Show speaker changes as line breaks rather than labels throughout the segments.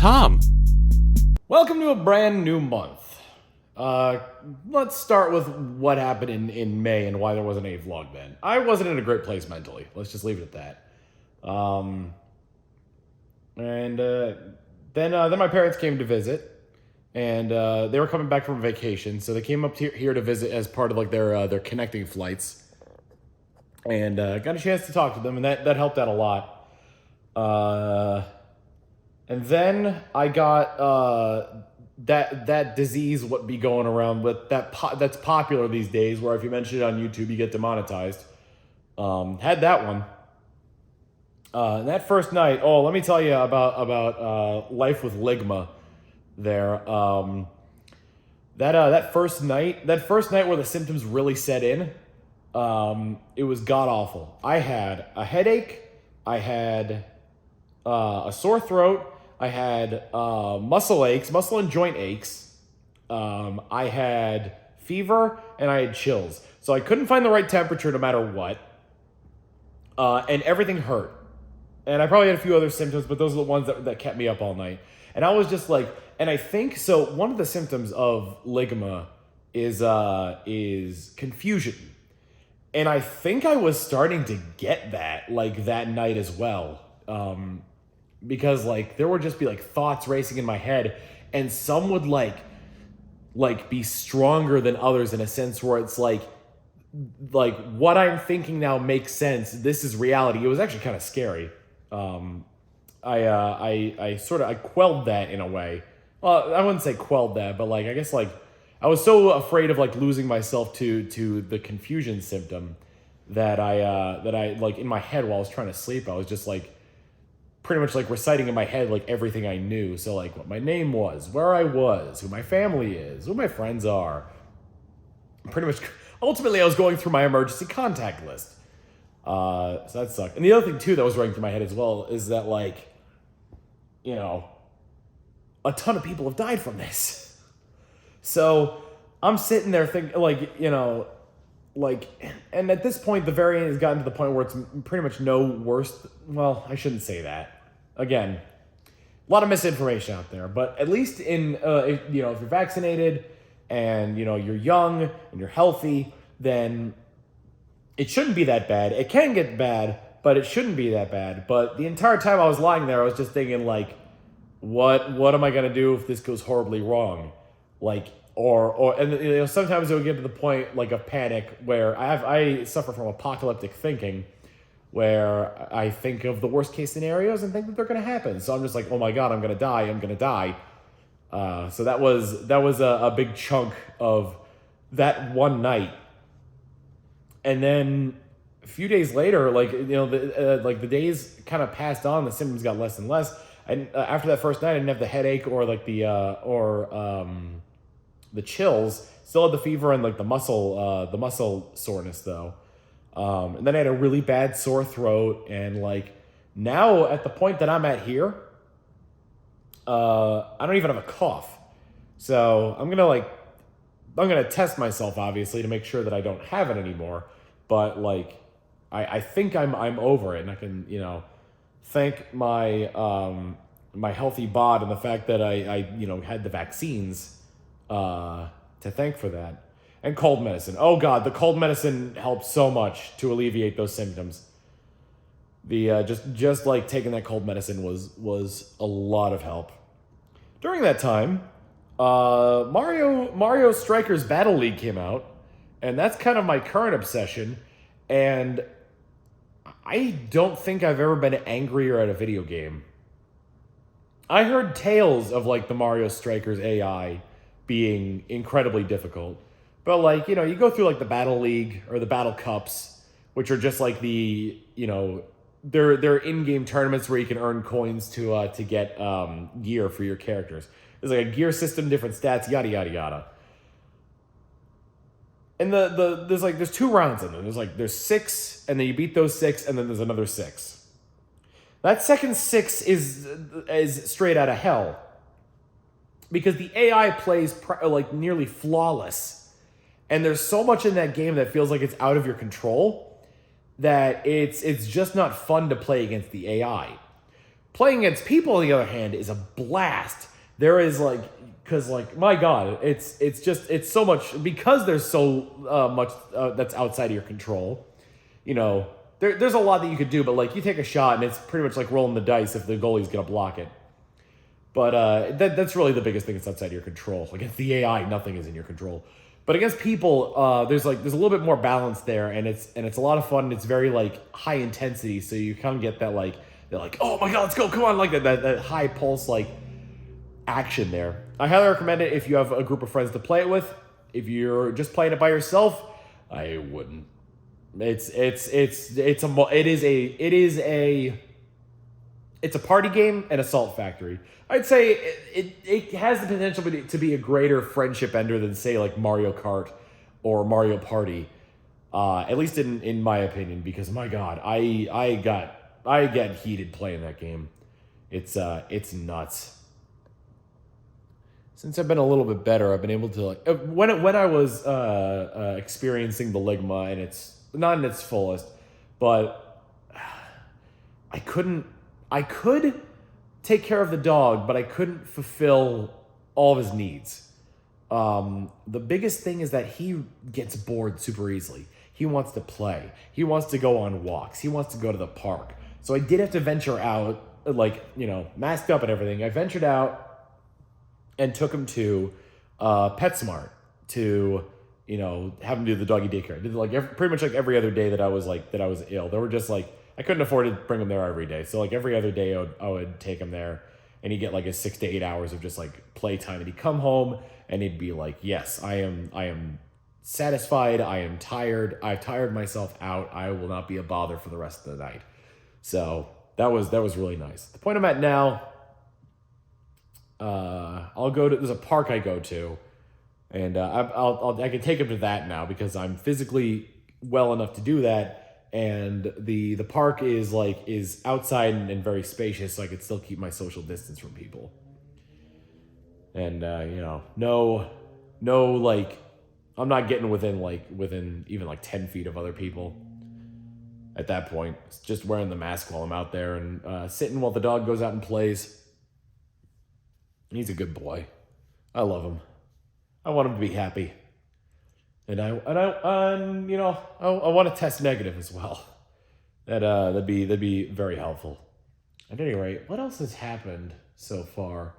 Tom.
Welcome to a brand new month. Let's start with what happened in May and why there wasn't a vlog then. I wasn't in a great place mentally. Let's just leave it at that. Then my parents came to visit, and they were coming back from vacation, so they came up here to visit as part of like their connecting flights, and got a chance to talk to them, and that helped out a lot. And then I got that disease what be going around with that's popular these days, where if you mention it on YouTube you get demonetized. Had that one. And that first night, let me tell you about life with Ligma there. That first night where the symptoms really set in, it was god awful. I had a headache, I had a sore throat, I had muscle and joint aches. I had fever and I had chills. So I couldn't find the right temperature no matter what. And everything hurt. And I probably had a few other symptoms, but those are the ones that kept me up all night. And I was just like, and I think, so one of the symptoms of Ligma is confusion. And I think I was starting to get that, like, that night as well. Because like there would just be like thoughts racing in my head, and some would like be stronger than others in a sense where it's like what I'm thinking now makes sense. This is reality. It was actually kind of scary. I quelled that in a way. Well, I wouldn't say quelled that, but like I guess like I was so afraid of like losing myself to the confusion symptom that I like in my head while I was trying to sleep, I was just like pretty much like reciting in my head like everything I knew. So like what my name was, where I was, who my family is, who my friends are. Pretty much ultimately I was going through my emergency contact list. So that sucked. And the other thing too that was running through my head as well is that like, you know, a ton of people have died from this. So I'm sitting there thinking like, you know, like, and at this point, the variant has gotten to the point where it's pretty much no worse. Well, I shouldn't say that. Again, a lot of misinformation out there, but at least if you're vaccinated and, you know, you're young and you're healthy, then it shouldn't be that bad. It can get bad, but it shouldn't be that bad. But the entire time I was lying there, I was just thinking like, what am I going to do if this goes horribly wrong? Like, and you know, sometimes it would get to the point like of panic where I suffer from apocalyptic thinking, where I think of the worst case scenarios and think that they're going to happen. So I'm just like, oh my god, I'm going to die. So that was a big chunk of that one night. And then a few days later, like, you know, the days kind of passed on, the symptoms got less and less. And after that first night, I didn't have the headache or like the chills. Still had the fever and like the muscle soreness though. And then I had a really bad sore throat, and like now at the point that I'm at here, I don't even have a cough. So I'm gonna test myself obviously to make sure that I don't have it anymore. But like I think I'm over it, and I can, you know, thank my my healthy bod and the fact that I you know had the vaccines to thank for that. And cold medicine. Oh god, the cold medicine helped so much to alleviate those symptoms. The just like taking that cold medicine was a lot of help. During that time, Mario Strikers Battle League came out, and that's kind of my current obsession. And I don't think I've ever been angrier at a video game. I heard tales of like the Mario Strikers AI being incredibly difficult. But like, you know, you go through like the Battle League or the Battle Cups, which are just like the, you know, they're in-game tournaments where you can earn coins to get gear for your characters. There's like a gear system, different stats, yada yada yada. And there's 2 rounds in there. There's 6, and then you beat those 6, and then there's another 6. That second 6 is straight out of hell, because the AI plays like nearly flawless. And there's so much in that game that feels like it's out of your control that it's just not fun to play against the AI. Playing against people, on the other hand, is a blast. There is like, because like, my God, it's so much, because there's so much that's outside of your control. You know, there's a lot that you could do, but like, you take a shot and it's pretty much like rolling the dice if the goalie's gonna block it. But that's really the biggest thing that's outside of your control. Against the AI, nothing is in your control. But against people, there's a little bit more balance there, and it's a lot of fun. And it's very like high intensity, so you kind of get that like, they're like, oh my God, let's go, come on, like that high pulse like action there. I highly recommend it if you have a group of friends to play it with. If you're just playing it by yourself, I wouldn't. It's a party game and Assault Factory. I'd say it has the potential to be a greater friendship ender than, say, like Mario Kart or Mario Party. At least in my opinion, because my God, I get heated playing that game. It's nuts. Since I've been a little bit better, I've been able to like when I was experiencing the Ligma, and it's not in its fullest, but I could take care of the dog, but I couldn't fulfill all of his needs. The biggest thing is that he gets bored super easily. He wants to play. He wants to go on walks. He wants to go to the park. So I did have to venture out, like, you know, masked up and everything. I ventured out and took him to PetSmart to, you know, have him do the doggy daycare. I did like pretty much like every other day that I was ill. There were just like, I couldn't afford to bring him there every day. So like every other day I would take him there, and he'd get like his 6 to 8 hours of just like playtime. And he'd come home and he'd be like, yes, I am satisfied. I am tired. I've tired myself out. I will not be a bother for the rest of the night. So that was really nice. The point I'm at now, there's a park I go to, and I can take him to that now because I'm physically well enough to do that. And the park is outside and very spacious, so I could still keep my social distance from people. And you know, no like, I'm not getting within even like 10 feet of other people. At that point, it's just wearing the mask while I'm out there and sitting while the dog goes out and plays. He's a good boy. I love him. I want him to be happy. And I want to test negative as well. That'd be very helpful. At any rate, what else has happened so far?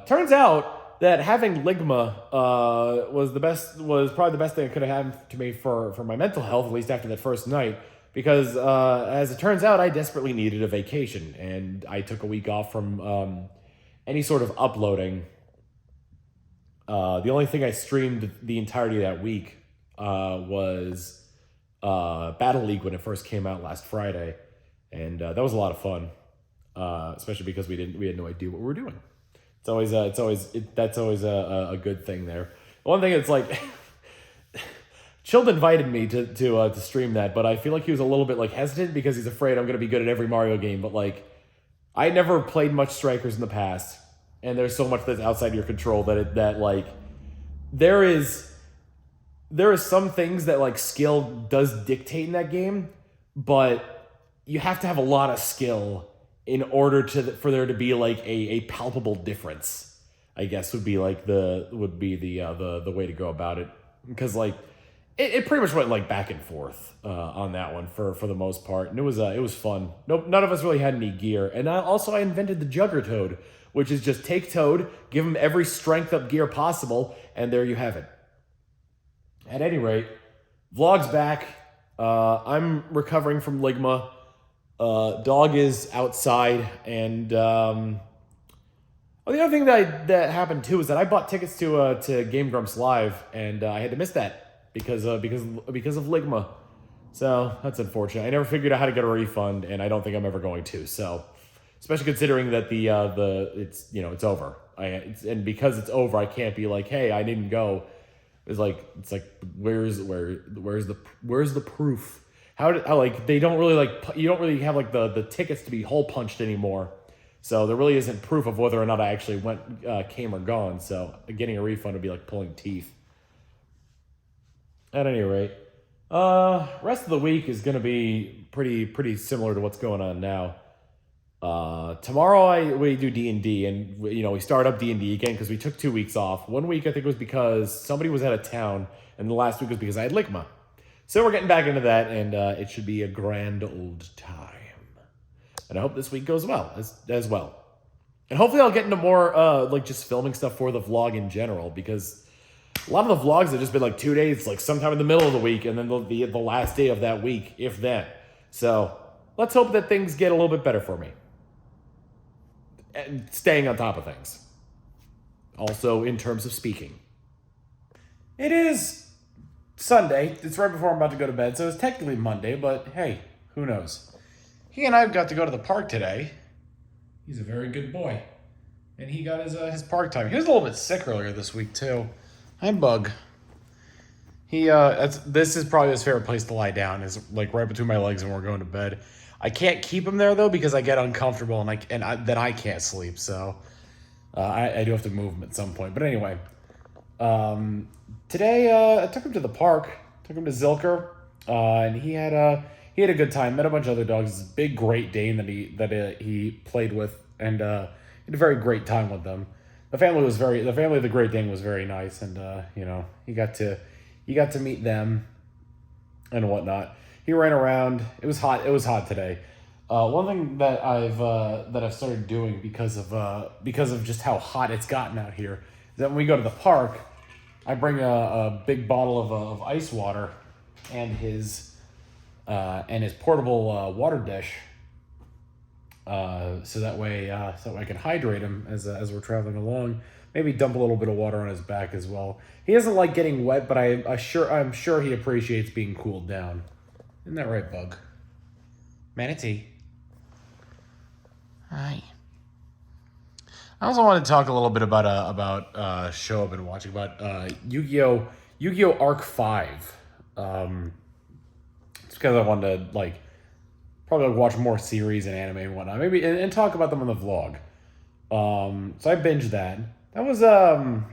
Turns out that having Ligma was probably the best thing that could have happened to me for my mental health, at least after that first night. Because as it turns out, I desperately needed a vacation, and I took a week off from any sort of uploading. The only thing I streamed the entirety of that week was Battle League when it first came out last Friday, and that was a lot of fun, especially because we had no idea what we were doing. That's always a good thing there. One thing it's like, Child invited me to stream that, but I feel like he was a little bit like hesitant because he's afraid I'm gonna be good at every Mario game. But like, I never played much Strikers in the past, and there's so much that's outside your control that like there is some things that like skill does dictate in that game, but you have to have a lot of skill in order for there to be like a palpable difference, I guess would be the way to go about it. Because like it pretty much went like back and forth on that one for the most part, and it was fun. None of us really had any gear, and I invented the Jugger Toad, which is just take Toad, give him every strength up gear possible, and there you have it. At any rate, vlog's back. I'm recovering from Ligma. Dog is outside, and the other thing that happened too is that I bought tickets to Game Grumps Live, and I had to miss that because of Ligma. So that's unfortunate. I never figured out how to get a refund, and I don't think I'm ever going to. So, especially considering that it's over. And because it's over, I can't be like, hey, I didn't go. It's like where's the proof? How like they don't really you don't really have like the tickets to be hole punched anymore. So there really isn't proof of whether or not I actually came or gone. So getting a refund would be like pulling teeth. At any rate, rest of the week is going to be pretty similar to what's going on now. Tomorrow we do D&D, and we start up D&D again because we took 2 weeks off. 1 week I think was because somebody was out of town, and the last week was because I had Ligma. So we're getting back into that, and it should be a grand old time. And I hope this week goes well as well. And hopefully I'll get into more just filming stuff for the vlog in general, because a lot of the vlogs have just been like 2 days, like sometime in the middle of the week, and then the last day of that week, if that. So let's hope that things get a little bit better for me. And staying on top of things. Also, in terms of speaking. It is Sunday. It's right before I'm about to go to bed, so it's technically Monday, but hey, who knows? He and I got to go to the park today. He's a very good boy. And he got his park time. He was a little bit sick earlier this week, too. Hi, Bug. This is probably his favorite place to lie down, is like right between my legs when we're going to bed. I can't keep him there though because I get uncomfortable and then I can't sleep. So I do have to move him at some point. But anyway, today I took him to the park. Took him to Zilker, and he had a good time. Met a bunch of other dogs. This big Great Dane that he played with, and he had a very great time with them. The family of the Great Dane was very nice, and he got to meet them and whatnot. He ran around. It was hot. It was hot today. One thing that I've started doing because of just how hot it's gotten out here is that when we go to the park, I bring a big bottle of ice water and his portable water dish, so that way I can hydrate him as we're traveling along. Maybe dump a little bit of water on his back as well. He doesn't like getting wet, but I'm sure he appreciates being cooled down. Isn't that right, Bug? Manatee. Hi. I also want to talk a little bit about a show I've been watching about Yu-Gi-Oh! Arc 5. It's because I wanted to probably watch more series and anime and whatnot, maybe and talk about them on the vlog. So I binged that. That was of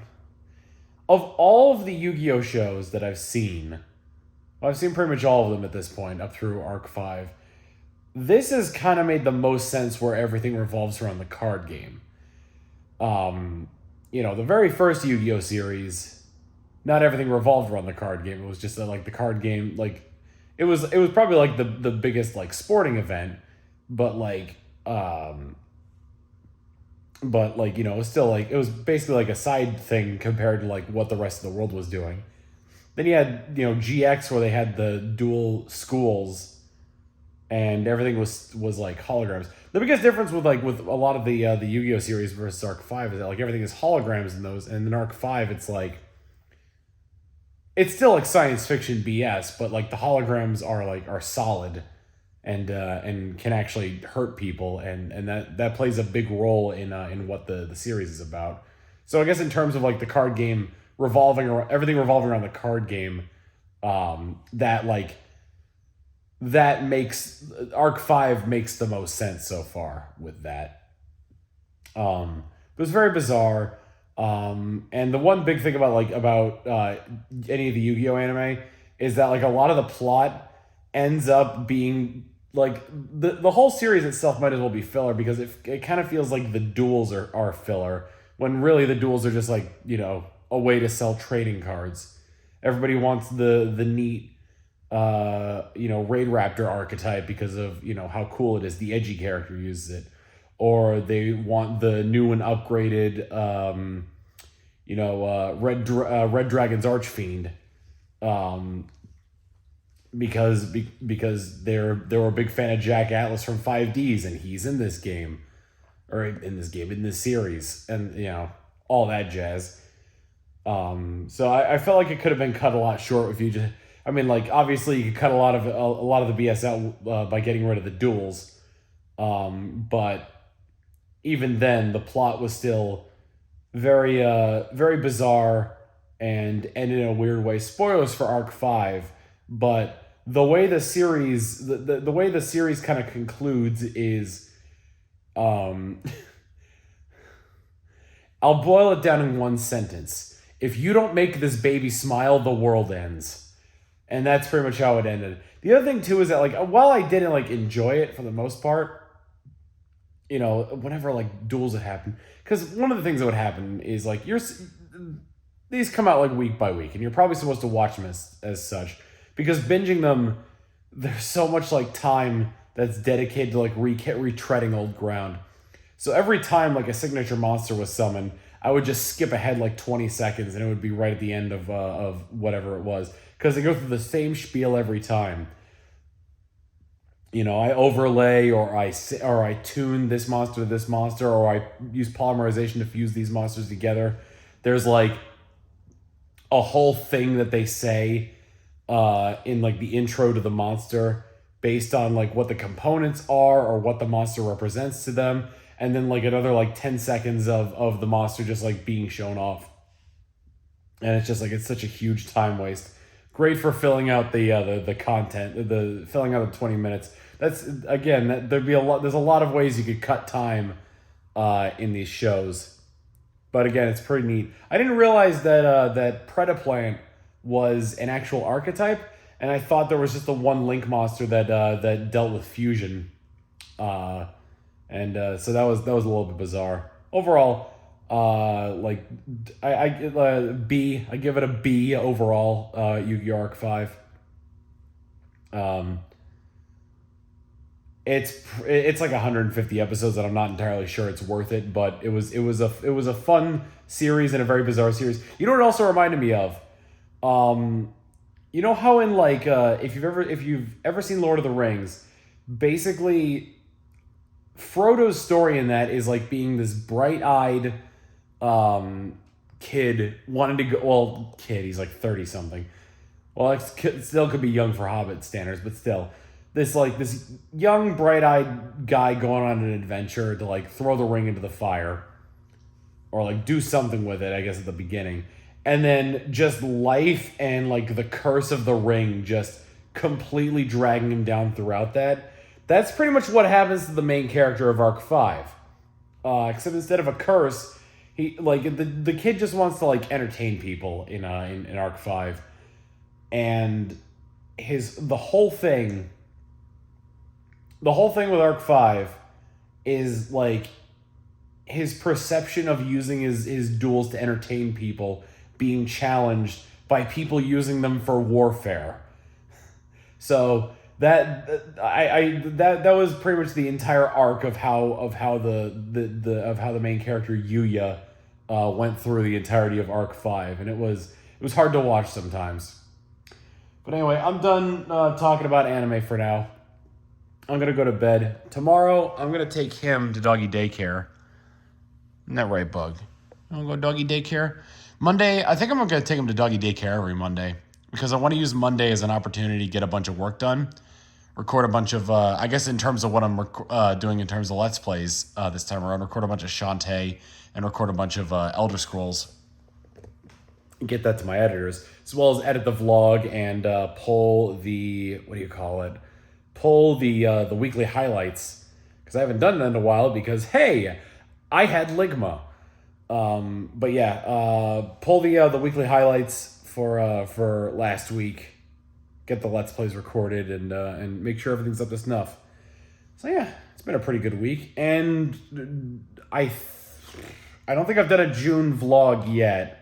all of the Yu-Gi-Oh! Shows that I've seen. I've seen pretty much all of them at this point, up through Arc 5. This has kind of made the most sense where everything revolves around the card game. The very first Yu-Gi-Oh! Series, not everything revolved around the card game. It was just the card game, it was probably the biggest sporting event, but it was still it was basically a side thing compared to what the rest of the world was doing. Then you had, GX, where they had the dual schools and everything was holograms. The biggest difference with a lot of the Yu-Gi-Oh! Series versus Arc 5 is that everything is holograms in those, and in Arc 5 it's still science fiction BS, but the holograms are solid and can actually hurt people, and that plays a big role in what the series is about. So I guess in terms of the card game everything revolving around the card game, that makes Arc 5 makes the most sense so far with that. It was very bizarre. And the one big thing about any of the Yu-Gi-Oh! Anime is that a lot of the plot ends up being the whole series itself might as well be filler, because it kind of feels like the duels are filler, when really the duels are just a way to sell trading cards. Everybody wants the neat Raid Raptor archetype because of how cool it is, the edgy character uses it, or they want the new and upgraded Red Dragon's Archfiend, because they were a big fan of Jack Atlas from 5Ds, and he's in this game, in this series, and all that jazz. So I felt like it could have been cut a lot short if you just, obviously you could cut a lot of the BS out by getting rid of the duels, but even then the plot was still very bizarre and ended in a weird way. Spoilers for Arc 5, but the way the series the way the series kind of concludes is, I'll boil it down in one sentence. If you don't make this baby smile, the world ends. And that's pretty much how it ended. The other thing too is that while I didn't enjoy it for the most part, whenever like duels would happen, because one of the things that would happen is like these come out like week by week, and you're probably supposed to watch them as such, because binging them, there's so much like time that's dedicated to like retreading old ground. So every time like a signature monster was summoned, I would just skip ahead like 20 seconds, and it would be right at the end of whatever it was, because they go through the same spiel every time. I overlay, or I tune this monster to this monster, or I use polymerization to fuse these monsters together. There's like a whole thing that they say in like the intro to the monster, based on like what the components are or what the monster represents to them, and then like another like 10 seconds of the monster just like being shown off. And it's just like, it's such a huge time waste. Great for filling out the content, the filling out the 20 minutes. That's again, there's a lot of ways you could cut time in these shows. But again, it's pretty neat. I didn't realize that Predaplant was an actual archetype, and I thought there was just the one Link monster that dealt with fusion, so that was a little bit bizarre. Overall, like B. I give it a B overall. Yu-Gi-Oh! Arc 5. It's like 150 episodes, and I'm not entirely sure it's worth it, but it was a fun series and a very bizarre series. You know what it also reminded me of? You know how in like if you've ever seen Lord of the Rings, basically Frodo's story in that is like being this bright-eyed kid wanting to go. Well, kid, he's like 30 something. Well, it still could be young for Hobbit standards, but still. This young, bright-eyed guy going on an adventure to like throw the ring into the fire, or like do something with it, I guess, at the beginning. And then just life and like the curse of the ring just completely dragging him down throughout that. That's pretty much what happens to the main character of Arc 5. Except instead of a curse, he like the kid just wants to like entertain people in Arc 5. And the whole thing with Arc 5 is like his perception of using his duels to entertain people being challenged by people using them for warfare. So that was pretty much the entire arc of how the main character Yuya went through the entirety of Arc 5, and it was hard to watch sometimes. But anyway, I'm done talking about anime for now. I'm going to go to bed. Tomorrow, I'm going to take him to doggy daycare. Isn't that right, Bug? I'm going to go doggy daycare. Monday, I think I'm going to take him to doggy daycare every Monday, because I want to use Monday as an opportunity to get a bunch of work done. Record a bunch of, I guess in terms of what I'm doing in terms of Let's Plays this time around, record a bunch of Shantae and record a bunch of Elder Scrolls. And get that to my editors, as well as edit the vlog and pull the, pull the weekly highlights, because I haven't done that in a while, because hey, I had Ligma. But yeah, pull the weekly highlights for last week, get the Let's Plays recorded, and make sure everything's up to snuff. So yeah, it's been a pretty good week, and I don't think I've done a June vlog yet.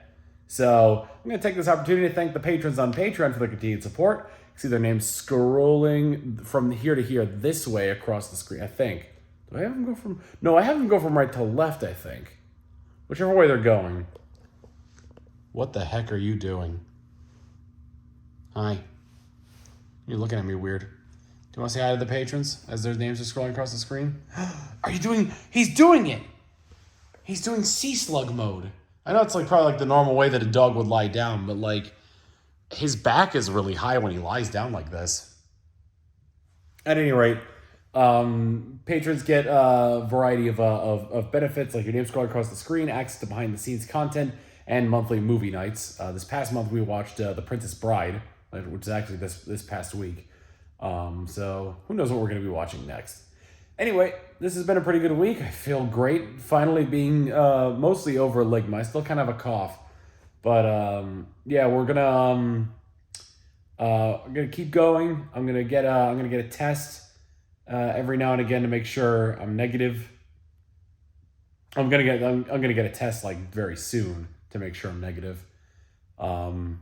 So I'm going to take this opportunity to thank the patrons on Patreon for their continued support. You can see their names scrolling from here to here this way across the screen, I think. Do I have them go from... No, I have them go from right to left, I think. Whichever way they're going. What the heck are you doing? Hi. You're looking at me weird. Do you want to say hi to the patrons as their names are scrolling across the screen? Are you doing... He's doing it! He's doing sea slug mode. I know it's like probably like the normal way that a dog would lie down, but like his back is really high when he lies down like this. At any rate, patrons get a variety of benefits, like your name scrolling across the screen, access to behind the scenes content, and monthly movie nights. This past month we watched The Princess Bride, which is actually this past week. So who knows what we're going to be watching next. Anyway, this has been a pretty good week. I feel great finally being mostly over Ligma. I still kind of have a cough. But yeah, we're gonna keep going. I'm gonna get a test every now and again to make sure I'm negative. I'm gonna get a test like very soon to make sure I'm negative. And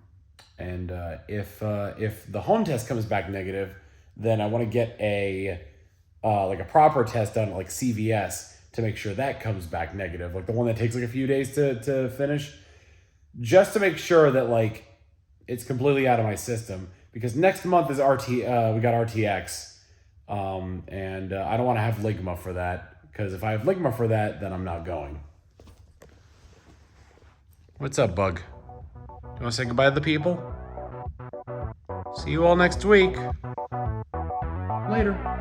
if the home test comes back negative, then I want to get a like a proper test done at like CVS to make sure that comes back negative, like the one that takes like a few days to finish, just to make sure that like it's completely out of my system. Because next month is we got RTX, and I don't want to have Ligma for that. Because if I have Ligma for that, then I'm not going. What's up, Bug? You want to say goodbye to the people? See you all next week. Later.